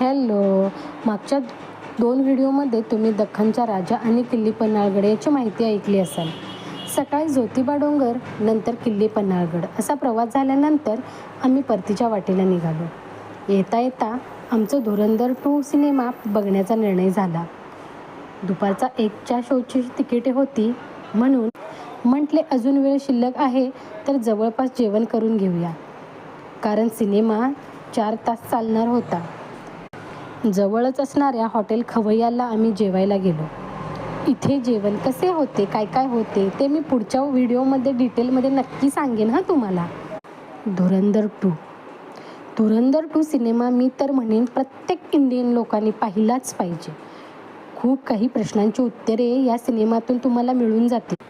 Hello. मागच्या 2 व्हिडिओमध्ये तुम्ही दख्खनचा राजा आणि किल्ली पन्हाळगड याची माहिती ऐकली असाल. सकाळी ज्योतिबा डोंगर, नंतर किल्ली पन्हाळगड असा प्रवास झाल्यानंतर आम्ही परतीच्या वाटेला निघालो. येता येता आमचं धुरंधर 2 सिनेमा बघण्याचा निर्णय झाला. दुपारचा 1च्या शोची तिकिटे होती, म्हणून म्हटले अजून वेळ शिल्लक आहे तर जवळपास जेवण करून घेऊया, कारण सिनेमा 4 तास चालणार होता. जवळच असणाऱ्या हॉटेल खवय्याला आम्ही जेवायला गेलो. इथे जेवण कसे होते, काय काय होते ते मी पुढच्या व्हिडिओमध्ये डिटेलमध्ये नक्की सांगेन तुम्हाला. धुरंधर 2 सिनेमा मी तर म्हणेन प्रत्येक इंडियन लोकांनी पाहिलाच पाहिजे. खूप काही प्रश्नांची उत्तरे या सिनेमातून तुम्हाला मिळून जातील.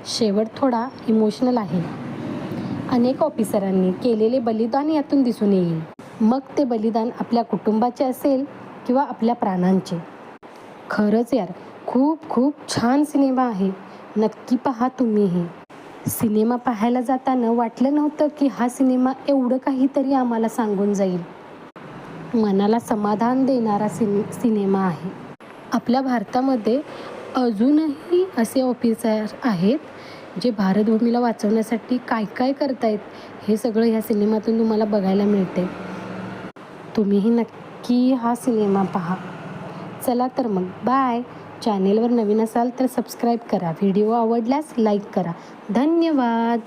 शेवट थोडा इमोशनल आहे. अनेक ऑफिसरांनी केलेले बलिदान यातून दिसून येईल. मग ते बलिदान आपल्या कुटुंबाचे असेल किंवा आपल्या प्राणांचे. खरंच यार, खूप खूप छान सिनेमा आहे. नक्की पहा तुम्हीही. सिनेमा पाहायला जाताना वाटलं नव्हतं की हा सिनेमा एवढं काहीतरी आम्हाला सांगून जाईल. मनाला समाधान देणारा सिनेमा आहे. आपल्या भारतामध्ये अजूनही असे ऑफिसर आहेत जे भारतभूमीला वाचवण्यासाठी काय काय करतायत, हे सगळं ह्या सिनेमातून तुम्हाला बघायला मिळते. तुम्हीही नक्की हा सिनेमा पहा. चला तर मग बाय. चॅनेलवर नवीन असाल तर सबस्क्राईब करा. व्हिडिओ आवडल्यास लाईक करा. धन्यवाद.